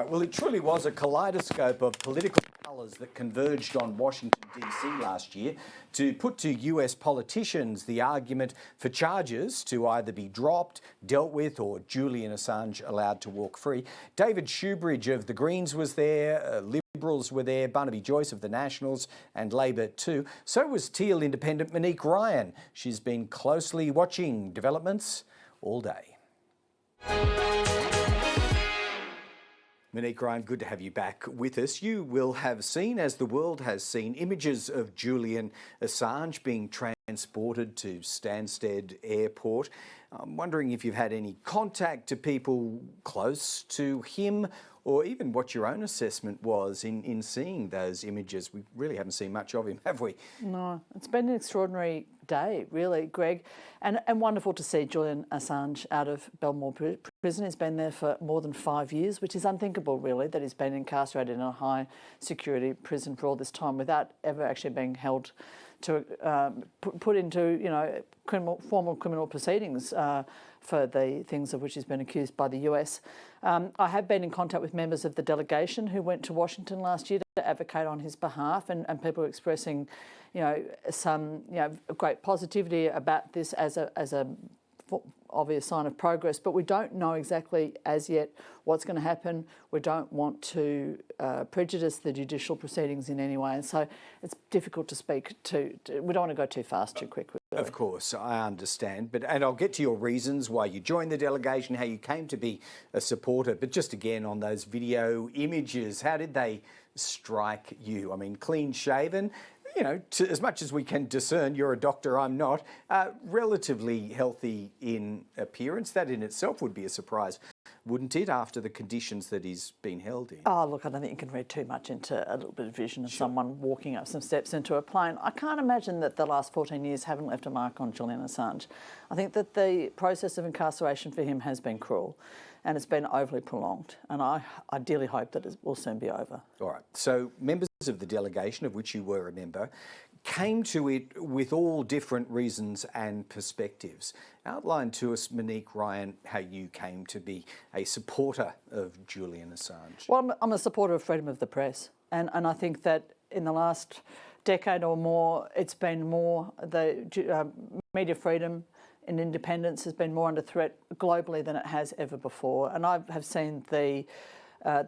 right, well, it truly was a kaleidoscope of political colours that converged on Washington, D.C. last year to put to US politicians the argument for charges to either be dropped, dealt with, or Julian Assange allowed to walk free. David Shoebridge of the Greens was there, Liberals were there, Barnaby Joyce of the Nationals, and Labor too. So was Teal independent Monique Ryan. She's been closely watching developments all day. Monique Ryan, good to have you back with us. You will have seen, as the world has seen, images of Julian Assange being transported to Stansted Airport. I'm wondering if you've had any contact to people close to him, or even what your own assessment was in seeing those images. We really haven't seen much of him, have we? No, it's been an extraordinary day, really, Greg, and wonderful to see Julian Assange out of Belmore prison. He's been there for more than 5 years, which is unthinkable, really, that he's been incarcerated in a high security prison for all this time without ever actually being held to put into, formal criminal proceedings for the things of which he's been accused by the US. I have been in contact with members of the delegation who went to Washington last year to advocate on his behalf, and people expressing, some great positivity about this as a obvious sign of progress, but we don't know exactly as yet what's going to happen. We don't want to prejudice the judicial proceedings in any way, and so it's difficult to speak to. We don't want to go too fast, too quick. Really. Of course, I understand, and I'll get to your reasons why you joined the delegation, how you came to be a supporter, but just again on those video images, how did they strike you? I mean, clean-shaven, as much as we can discern, you're a doctor, I'm not, relatively healthy in appearance. That in itself would be a surprise, wouldn't it, after the conditions that he's been held in? Oh, look, I don't think you can read too much into a little bit of vision of someone walking up some steps into a plane. I can't imagine that the last 14 years haven't left a mark on Julian Assange. I think that the process of incarceration for him has been cruel, and it's been overly prolonged, and I ideally hope that it will soon be over. All right, so members of the delegation, of which you were a member, came to it with all different reasons and perspectives. Outline to us, Monique Ryan, how you came to be a supporter of Julian Assange. Well, I'm a supporter of freedom of the press, and I think that in the last decade or more, it's been more the media freedom and independence has been more under threat globally than it has ever before. And I have seen the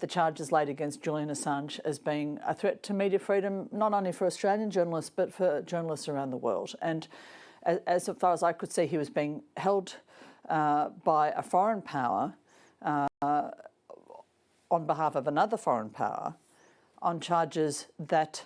charges laid against Julian Assange as being a threat to media freedom, not only for Australian journalists, but for journalists around the world. And as far as I could see, he was being held by a foreign power on behalf of another foreign power on charges that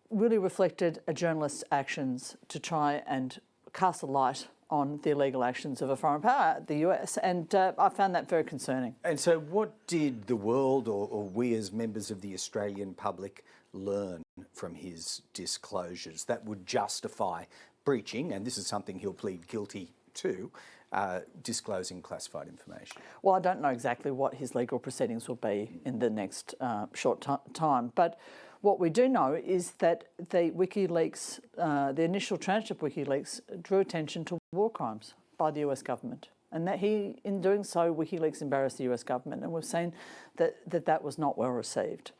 really reflected a journalist's actions to try and cast a light on the illegal actions of a foreign power, the US, and I found that very concerning. And so what did the world or we as members of the Australian public learn from his disclosures that would justify breaching, and this is something he'll plead guilty to, disclosing classified information? Well, I don't know exactly what his legal proceedings will be in the next short time, but what we do know is that the WikiLeaks, the initial tranche of WikiLeaks, drew attention to war crimes by the US government, and that in doing so, WikiLeaks embarrassed the US government, and we've seen that was not well received.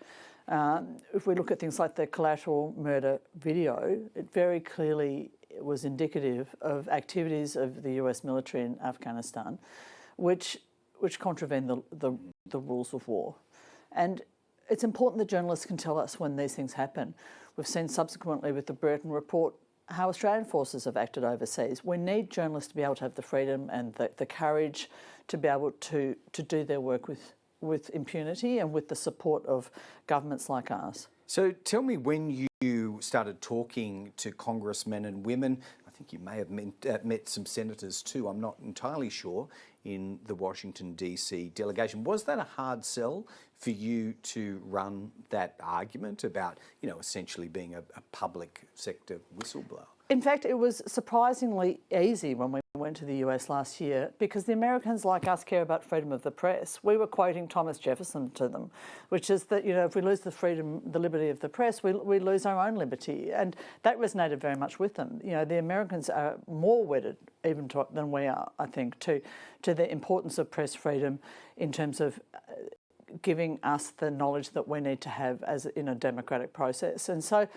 If we look at things like the collateral murder video, it very clearly was indicative of activities of the US military in Afghanistan, which contravene the rules of war. And it's important that journalists can tell us when these things happen. We've seen subsequently with the Brereton report how Australian forces have acted overseas. We need journalists to be able to have the freedom and the courage to be able to do their work with impunity and with the support of governments like ours. So tell me, when you started talking to congressmen and women, I think you may have met some senators too, I'm not entirely sure, in the Washington DC delegation. Was that a hard sell for you to run that argument about, essentially being a public sector whistleblower? In fact, it was surprisingly easy when we went to the US last year, because the Americans, like us, care about freedom of the press. We were quoting Thomas Jefferson to them, which is that, if we lose the liberty of the press, we lose our own liberty. And that resonated very much with them. The Americans are more wedded even than we are, I think, to the importance of press freedom in terms of giving us the knowledge that we need to have as in a democratic process. And so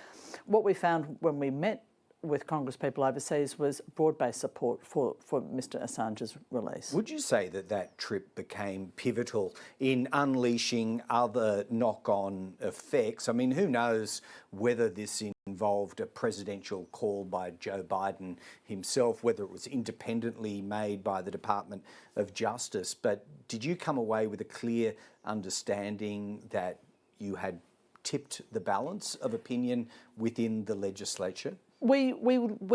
what we found when we met with Congress people overseas was broad-based support for Mr Assange's release. Would you say that that trip became pivotal in unleashing other knock-on effects? I mean, who knows whether this involved a presidential call by Joe Biden himself, whether it was independently made by the Department of Justice, but did you come away with a clear understanding that you had tipped the balance of opinion within the legislature? We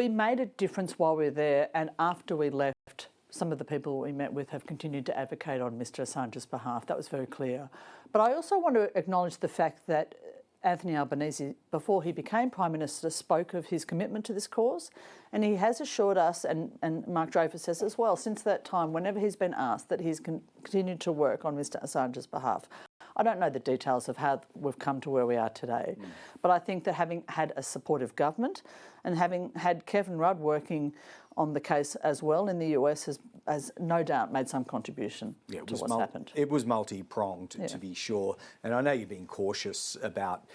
made a difference while we were there, and after we left, some of the people we met with have continued to advocate on Mr Assange's behalf. That was very clear. But I also want to acknowledge the fact that Anthony Albanese, before he became Prime Minister, spoke of his commitment to this cause, and he has assured us, and Mark Dreyfus says as well, since that time, whenever he's been asked, that he's continued to work on Mr Assange's behalf. I don't know the details of how we've come to where we are today, but I think that having had a supportive government and having had Kevin Rudd working on the case as well in the US has no doubt made some contribution to what's happened. It was multi-pronged, to be sure. And I know you're being cautious about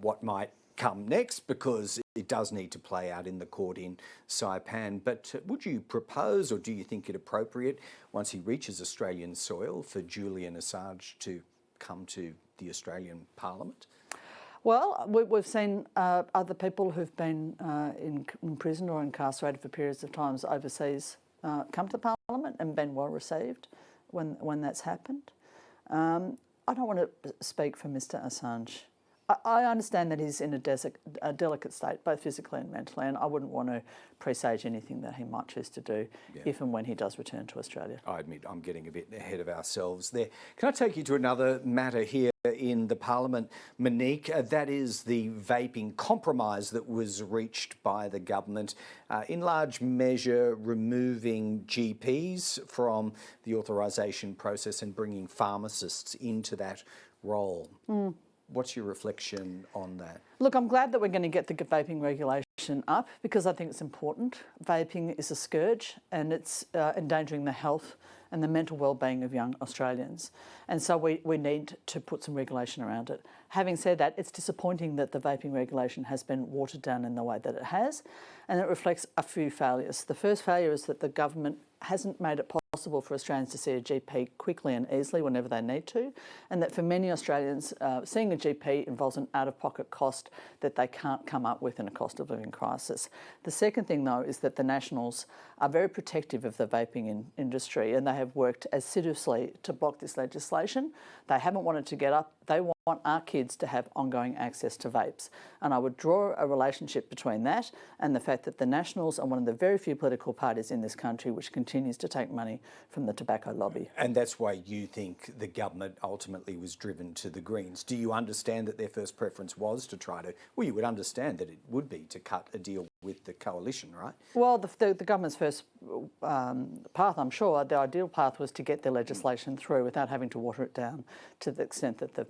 what might come next because it does need to play out in the court in Saipan. But would you propose, or do you think it appropriate, once he reaches Australian soil, for Julian Assange to come to the Australian Parliament? Well, we've seen other people who've been in prison or incarcerated for periods of times overseas come to Parliament and been well received when that's happened. I don't want to speak for Mr Assange. I understand that he's in a delicate state, both physically and mentally, and I wouldn't want to presage anything that he might choose to do if and when he does return to Australia. I admit I'm getting a bit ahead of ourselves there. Can I take you to another matter here in the Parliament, Monique? That is the vaping compromise that was reached by the government, in large measure removing GPs from the authorisation process and bringing pharmacists into that role. What's your reflection on that? Look, I'm glad that we're going to get the vaping regulation up because I think it's important. Vaping is a scourge and it's endangering the health and the mental well-being of young Australians. And so we need to put some regulation around it. Having said that, it's disappointing that the vaping regulation has been watered down in the way that it has, and it reflects a few failures. The first failure is that the government hasn't made it possible for Australians to see a GP quickly and easily whenever they need to, and that for many Australians, seeing a GP involves an out-of-pocket cost that they can't come up with in a cost of living crisis. The second thing, though, is that the Nationals are very protective of the vaping industry, and they have worked assiduously to block this legislation. They haven't wanted to get up. They want our kids to have ongoing access to vapes. And I would draw a relationship between that and the fact that the Nationals are one of the very few political parties in this country which continues to take money from the tobacco lobby. And that's why you think the government ultimately was driven to the Greens. Do you understand that their first preference was to try to, well, you would understand that it would be to cut a deal with the coalition, right? Well, the government's first path, I'm sure, the ideal path was to get their legislation through without having to water it down to the extent that they've been